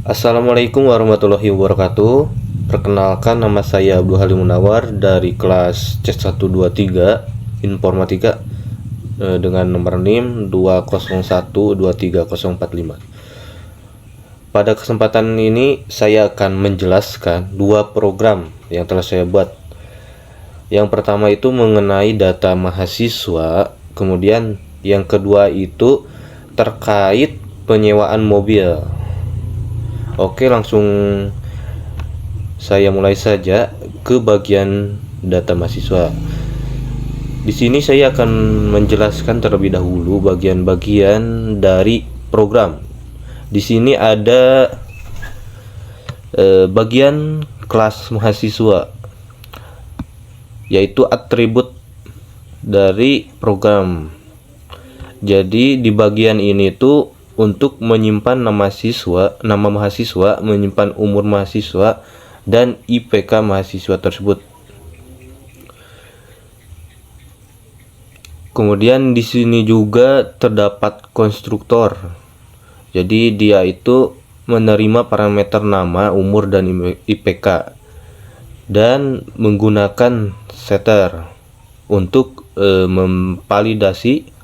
Assalamualaikum warahmatullahi wabarakatuh. Perkenalkan, nama saya Abdul Halim Munawar dari kelas C123 Informatika dengan nomor NIM 201-23045. Pada kesempatan ini saya akan menjelaskan dua program yang telah saya buat. Yang pertama itu mengenai data mahasiswa, kemudian yang kedua itu terkait penyewaan mobil. Oke, langsung saya mulai saja ke bagian data mahasiswa. Di sini saya akan menjelaskan terlebih dahulu bagian-bagian dari program. Di sini ada bagian kelas mahasiswa, yaitu atribut dari program. Jadi di bagian ini tuh untuk menyimpan nama mahasiswa, menyimpan umur mahasiswa dan IPK mahasiswa tersebut. Kemudian di sini juga terdapat konstruktor. Jadi dia itu menerima parameter nama, umur dan IPK dan menggunakan setter untuk memvalidasi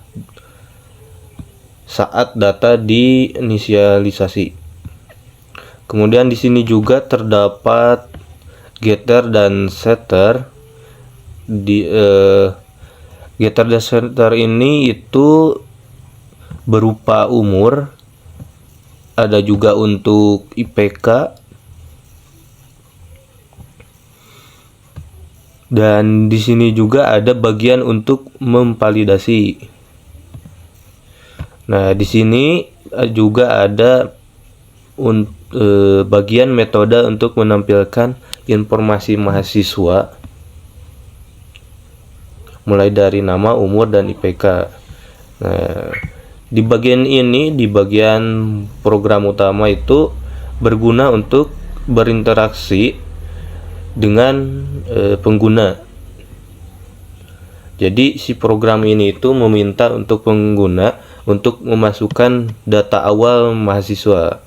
saat data diinisialisasi. Kemudian di sini juga terdapat getter dan setter. Getter dan setter ini itu berupa umur, ada juga untuk IPK, dan di sini juga ada bagian untuk memvalidasi. Nah, di sini juga ada bagian metode untuk menampilkan informasi mahasiswa, mulai dari nama, umur, dan IPK. Nah, di bagian ini, di bagian program utama itu berguna untuk berinteraksi dengan pengguna. Jadi si program ini itu meminta untuk pengguna untuk memasukkan data awal mahasiswa.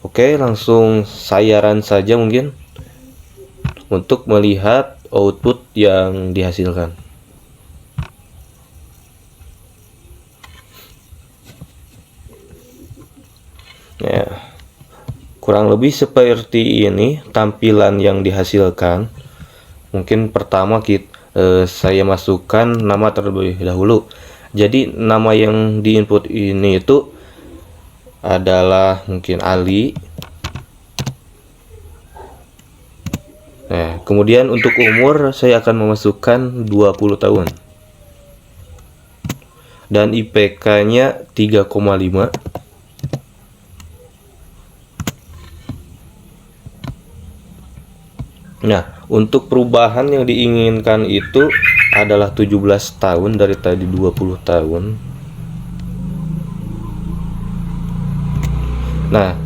Oke, langsung saya run saja mungkin untuk melihat output yang dihasilkan. Ya, kurang lebih seperti ini tampilan yang dihasilkan. Mungkin pertama saya masukkan nama terlebih dahulu. Jadi nama yang diinput ini itu adalah mungkin Ali. Nah, kemudian untuk umur saya akan memasukkan 20 tahun. Dan IPK-nya 3,5. Nah, untuk perubahan yang diinginkan itu adalah 17 tahun dari tadi 20 tahun. Nah,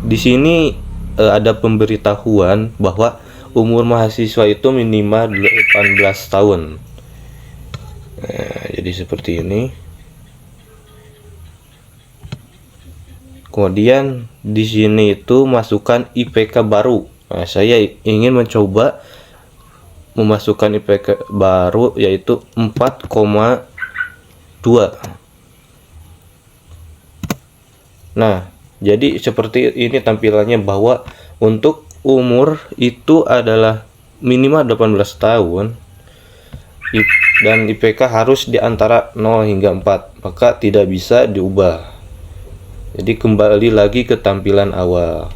di sini ada pemberitahuan bahwa umur mahasiswa itu minimal 18 tahun. Nah, jadi seperti ini. Kemudian di sini itu masukkan IPK baru. Nah, saya ingin mencoba memasukkan IPK baru yaitu 4,2. Nah, jadi seperti ini tampilannya, bahwa untuk umur itu adalah minimal 18 tahun dan IPK harus di antara 0 hingga 4, maka tidak bisa diubah. Jadi kembali lagi ke tampilan awal.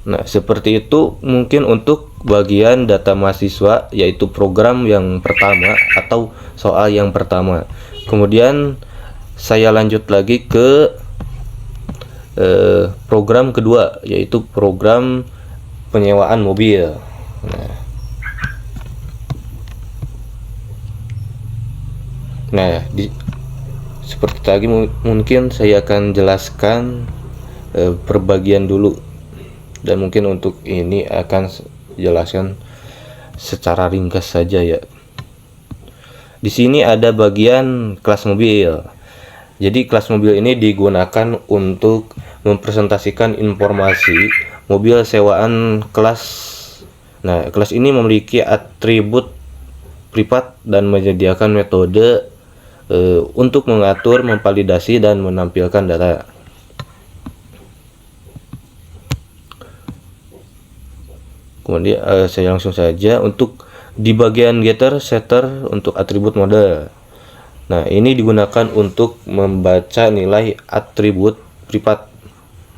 Nah, seperti itu mungkin untuk bagian data mahasiswa, yaitu program yang pertama atau soal yang pertama. Kemudian saya lanjut lagi ke program kedua, yaitu program penyewaan mobil. Nah, seperti tadi mungkin saya akan jelaskan perbagian dulu, dan mungkin untuk ini akan jelaskan secara ringkas saja ya. di sini ada bagian kelas mobil. Jadi kelas mobil ini digunakan untuk mempresentasikan informasi mobil sewaan kelas. Nah, kelas ini memiliki atribut privat dan menyediakan metode untuk mengatur, memvalidasi, dan menampilkan data. Kemudian saya langsung saja untuk di bagian getter setter untuk atribut mode. Nah, ini digunakan untuk membaca nilai atribut privat.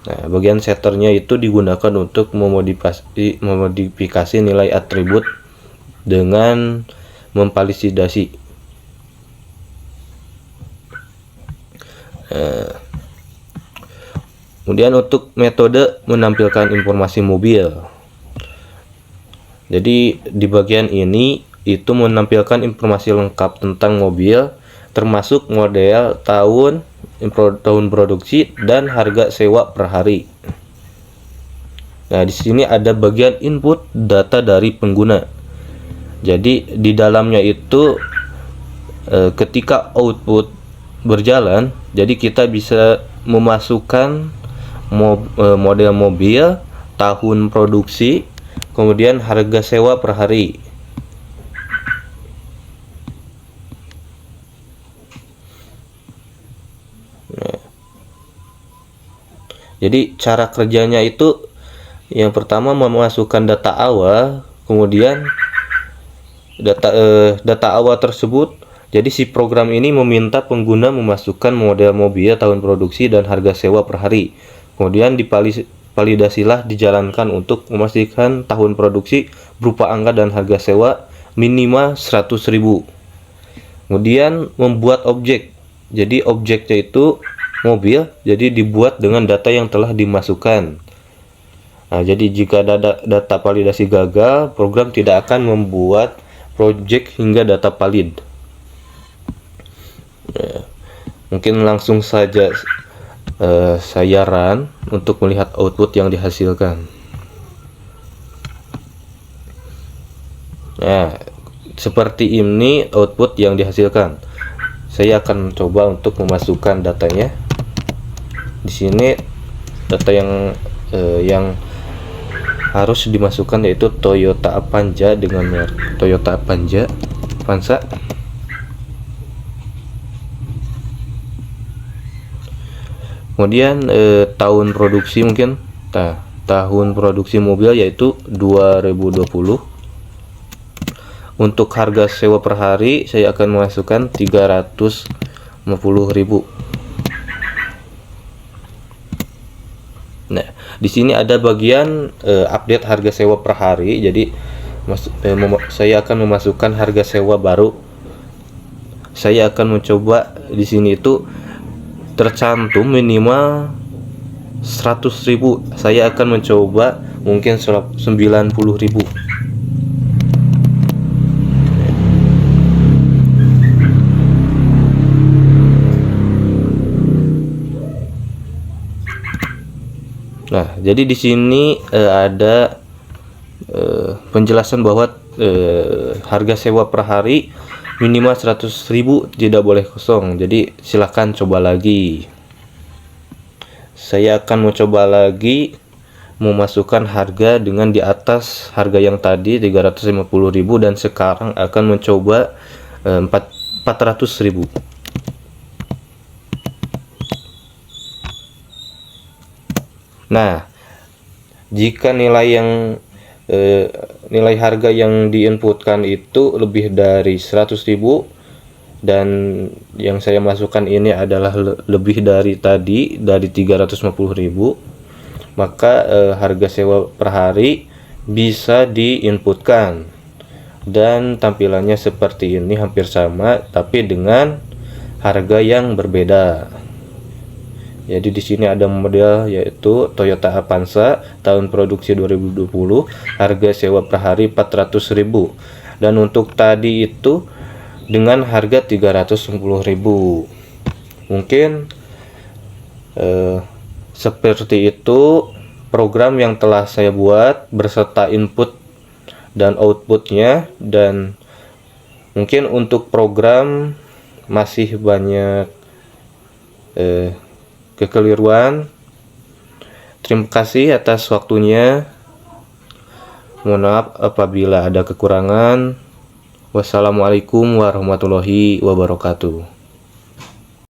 Nah, bagian setternya itu digunakan untuk memodifikasi nilai atribut dengan memvalidasi. Kemudian untuk metode menampilkan informasi mobil. Jadi di bagian ini itu menampilkan informasi lengkap tentang mobil, termasuk model, tahun produksi, dan harga sewa per hari. Nah, di sini ada bagian input data dari pengguna. Jadi di dalamnya itu ketika output berjalan, jadi kita bisa memasukkan model mobil, tahun produksi, kemudian harga sewa per hari. Jadi cara kerjanya itu yang pertama memasukkan data awal, kemudian data awal tersebut, jadi si program ini meminta pengguna memasukkan model mobil, tahun produksi, dan harga sewa per hari. Kemudian validasilah dijalankan untuk memastikan tahun produksi berupa angka dan harga sewa minimal 100.000. Kemudian membuat objek. Jadi objeknya itu mobil, jadi dibuat dengan data yang telah dimasukkan. Nah, jadi jika data validasi gagal, program tidak akan membuat project hingga data valid. Ya, mungkin langsung saja saya run untuk melihat output yang dihasilkan. Nah, seperti ini output yang dihasilkan. Saya akan coba untuk memasukkan datanya. Di sini data yang harus dimasukkan yaitu Toyota Avanza dengan merek Toyota Avanza. Kemudian tahun produksi mungkin. Nah, tahun produksi mobil yaitu 2020. Untuk harga sewa per hari saya akan memasukkan 350.000. Nah, di sini ada bagian update harga sewa per hari. Jadi saya akan memasukkan harga sewa baru. Saya akan mencoba di sini itu tercantum minimal 100.000. Saya akan mencoba mungkin 90.000. Nah, jadi di sini ada penjelasan bahwa harga sewa per hari minimal 100.000, tidak boleh kosong. Jadi silahkan coba lagi. Saya akan mencoba lagi memasukkan harga dengan di atas harga yang tadi 350.000 dan sekarang akan mencoba 400.000. Nah, jika nilai harga yang diinputkan itu lebih dari 100.000 dan yang saya masukkan ini adalah lebih dari tadi, dari 350.000, maka harga sewa per hari bisa diinputkan dan tampilannya seperti ini, hampir sama tapi dengan harga yang berbeda. Jadi di sini ada model yaitu Toyota Avanza tahun produksi 2020, harga sewa per hari 400.000, dan untuk tadi itu dengan harga 310.000. Mungkin seperti itu program yang telah saya buat berserta input dan outputnya, dan Mungkin untuk program masih banyak kekeliruan. Terima kasih atas waktunya. Mohon maaf apabila ada kekurangan. Wassalamualaikum warahmatullahi wabarakatuh.